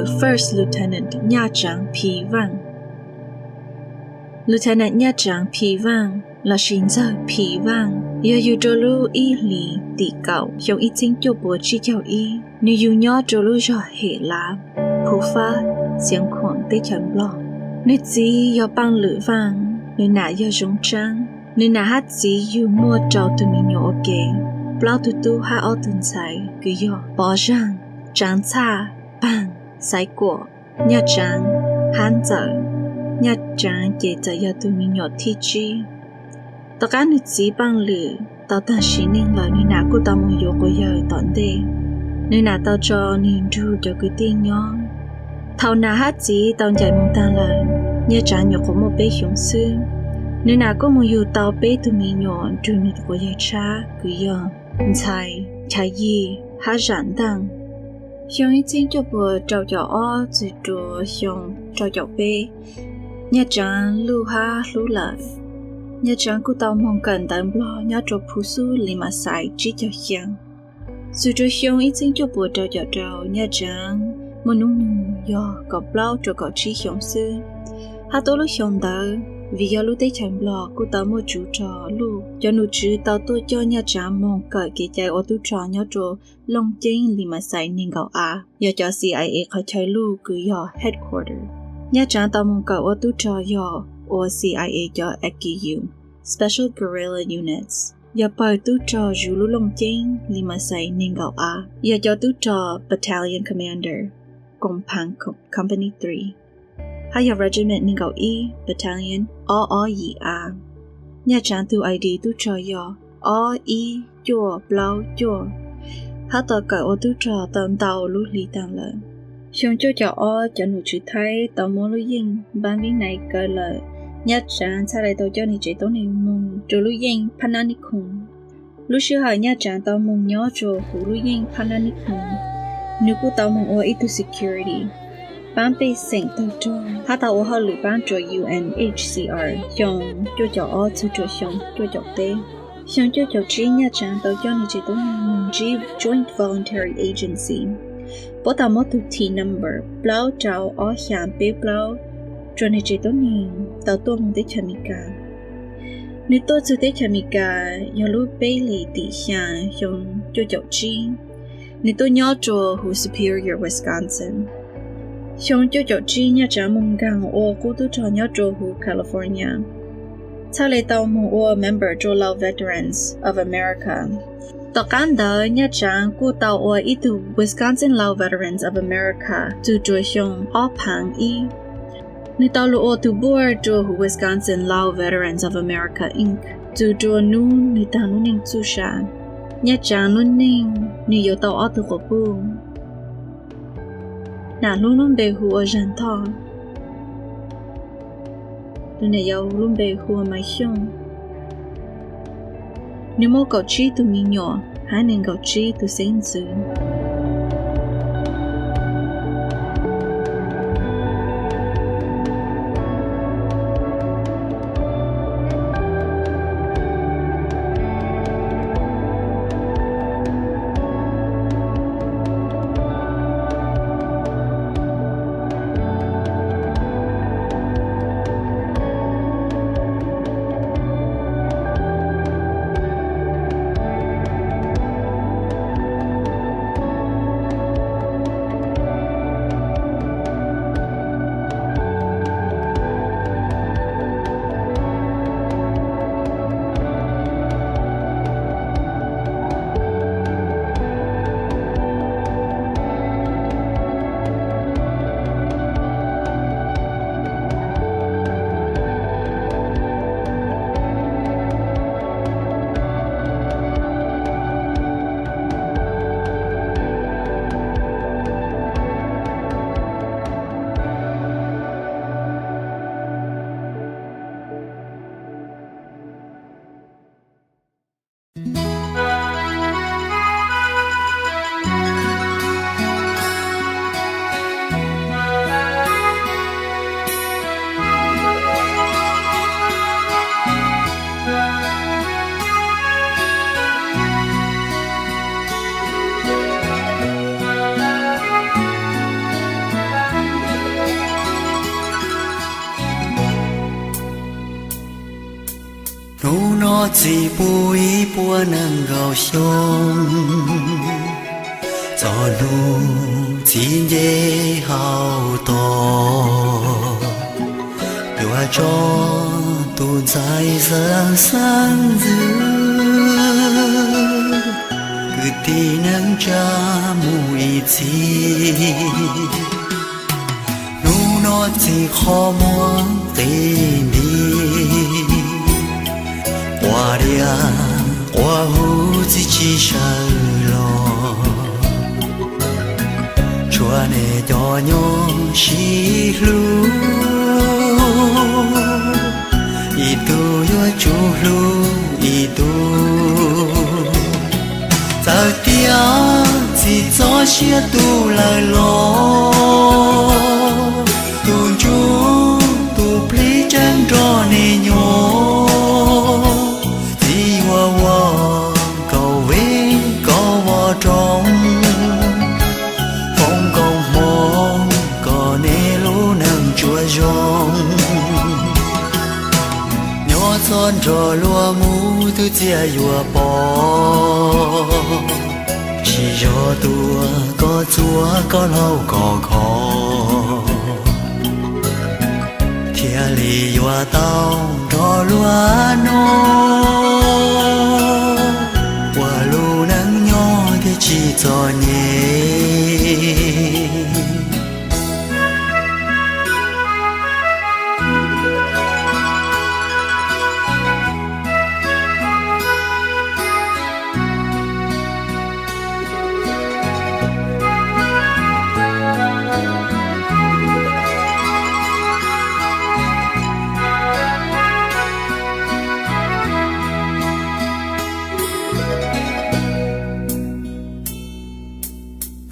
First Lieutenant Nha Trang Pi Vang. Lieutenant Nha Trang Pi Vang là xin giờ Pi Vang. Giờ yu trô lu y lì tỉ cậu, dùng y chính cho bố chi chào y. Nếu yu nhỏ trô lu cho hệ lá, phú pha, xiang khoảng tế chân lọ. Nếu gì yo băng lửa vang, nếu nạ yo rung trang, nếu nạ hát gì yu mua trâu tụi mình nhỏ ok. Bao tụi tu hạ ở tuần sai, cứ yo bỏ ràng, tráng xa, bang, sai của, Nha Trang, hán giờ, Nha Trang kể cho yo tụi mình nhỏ thi chi. Tất cả những gì băng lửa, tao ta xin nên lời nơi nào của tao muốn yêu của giờ tận đây. Nơi nào tao cho nên ru cho cái tin nhon. Thảo nào hát gì tao chạy mong ta lời, Nha Trang nhỏ có một bé hiểm sư. Nơi nào có muốn yêu tao bé tụi mình nhỏ ru nít của giờ cha, cứ giờ, chạy gì, hát rãn tăng. Hiểm ý chính cho bữa trao cho ó, chỉ trùa hiểm trao cho bé. Nha Trang lưu ha lưu lợi. Nha Trang của tao mong cần tạm lo nhớ cho phú su lì mà sai chỉ cho hiang. Dù cho hiang ít xin cho bùa trâu Nha Trang mà nung do có bao cho có chỉ hiang sư. Hà tôi lúc hiang đó vì do lúc tới chẳng lo của tao mua chủ trò lu cho nụ chữ tao tôi cho Nha Trang mong cởi cái chạy ô tô trò nhớ cho long chính lì mà sai nên gạo à. Do cho CIA khỏi chơi lu cứ do headquarter. Nha Trang tao mong cởi ô tô trò do or CIA cho EKU, Special Guerrilla Units. Giờ bởi tu trò rủ lũ lông chênh lima say nên gạo A. Giờ cho tu trò Battalion Commander, Compang Company 3. Hay giờ Regiment nên gạo E, Battalion OOYA. Nha Trang tu ID tu trò yo, OE chua, blau chua. Hát tờ cởi ô tu trò tầm tàu lũ lý tăng lợi. Xong cho O cho nụ chữ thay tàu mô lưu dinh, ban viên này cởi lợi. Nha Trang xa lại tàu cho nị chế tố nị mông trò lưu dinh Pananikum. Lúc xưa hỏi Nha Trang tàu mông nhó trò hữu lưu dinh Pananikum. Nếu cô tàu mông ô ít security. Bán bê sinh tàu trò. Hát tàu ô họ lửa bán trò UNHCR. Xong cho O thư trò xong cho tế. Xong cho trí Nha Trang tàu cho nị chế tố nị mông Joint Voluntary Agency. Bố tao mất tụ T number, blau trao ó hiểm bế blau, cho nên chế tốt nhìn, tao tôi mong tới chả mì cả. Nếu tôi chưa tới chả mì cả, do lúc bế lì tỉ xa, dùng cho cháu chi. Nếu tôi nhớ cho Hồ Superior, Wisconsin. Dùng cho cháu chi nha trả mong găng ô cô tôi cho nhớ cho Hồ California. Thà lệ tao mong ô member cho Lao Veterans of America. Tao cán đó Nha Trang của tao ở ít từ Wisconsin Lao Veterans of America từ chỗ xong ở Pang Y. Nếu tao lưu ở từ board cho Wisconsin Lao Veterans of America Inc. từ chỗ nung nếu tao nung ninh chú sa. Nha Trang nung ninh nếu yêu tao ở từ cổ bù. Nà luôn bề hù ở rắn thọ. Tôi này yêu luôn bề hù ở máy xong. Nếu mô cậu trí tụi mình nhỏ, hãy nên cậu trí tụi sinh dữ. nụ nó chỉ bùi bùa nâng gạo sông cho nụ chỉ dễ hào to đùa cho tu dài dâng sáng dư cứ tí nâng cha mùi chi nụ nó chỉ khó muốn tìm đi qua dia qua hu chỉ sợ lo chúa này cho nhau xí lu itu yo chu lu itu giờ tia chỉ cho xia tu lại lo tu chu tu pli chân cho ne nhô trong phong công mong có nê lũ nâng chua rong nhỏ son trò lúa mũ thứ chia dùa bò chỉ cho tua có chúa có lâu có khó thia lì dùa tao trò lúa nô chỉ cho nhé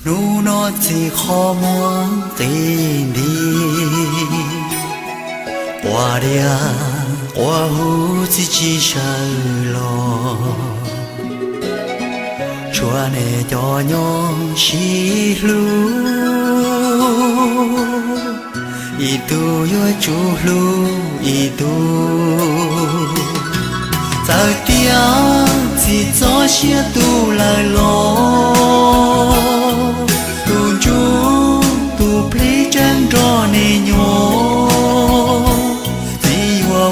nụ nó chỉ khó muốn tìm đi qua dia qua hu chỉ sợ lo chúa này cho nhau xí lu itu yo chu lu itu giờ tia chỉ cho xia tu lại lo tu pli chân cho ne nhô chỉ hoa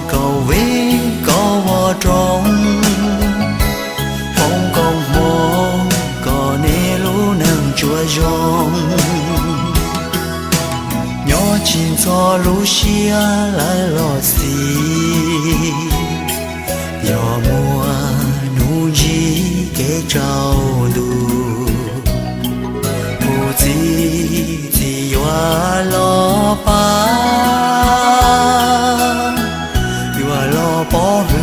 cầu về cầu hoa trong phong công mong có ne lũ nâng chua rong nhỏ chín cho lũ xia lại lo xì nhỏ mùa nu gì kế trao đu chỉ hoa lo pa hoa lo bỏ hư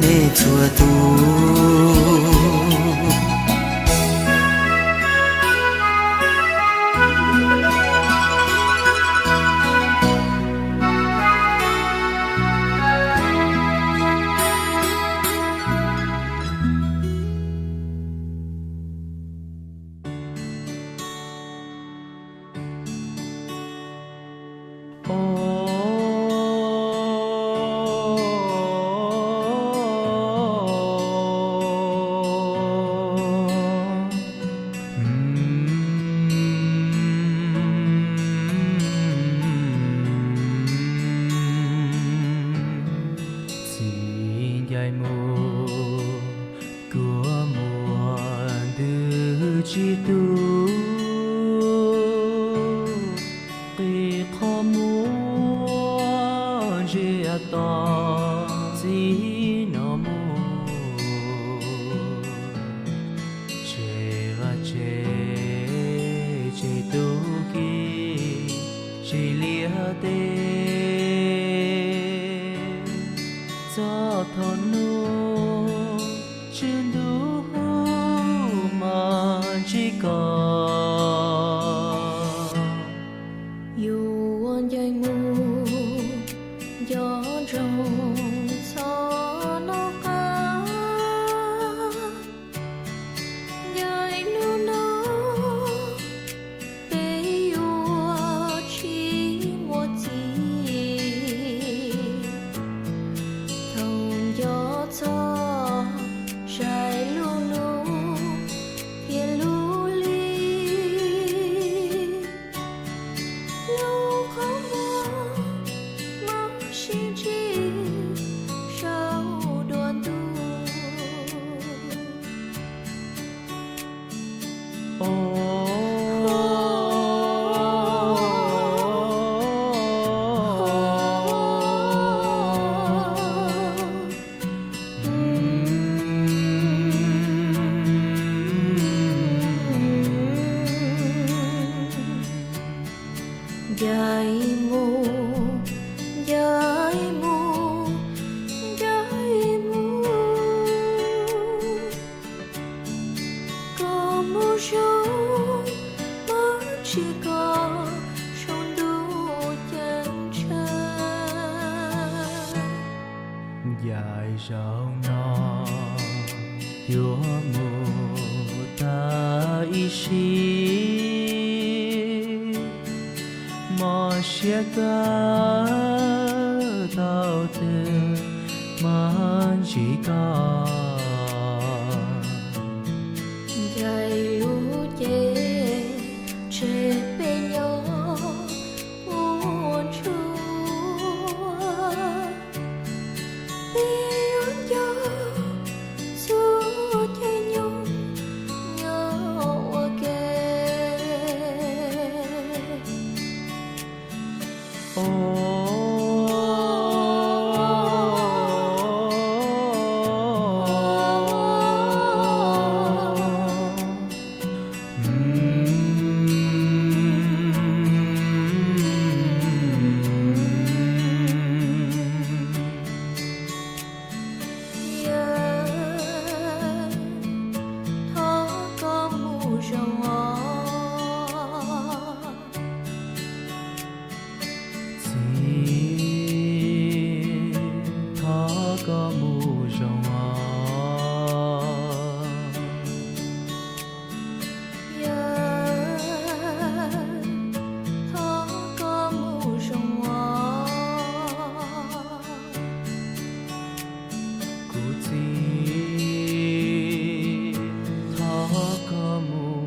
nè chua tu chỉ tu khi khó muốn chỉ to chỉ nó muốn chế và chế tu kỳ chỉ lia tê cho thôn nu trên đủ mà chỉ có dù anh dài mù gió rồng gió nó cá dài nu nó bé yêu chỉ một gì dài rau nó yo mô ta ishi mà sẽ ta tao te man chỉ có dài lũ chê chê bên nhau buồn chua bên nhau suốt thế nhung nhau kề có mù rồng có mù rồng cụ chi thó có mù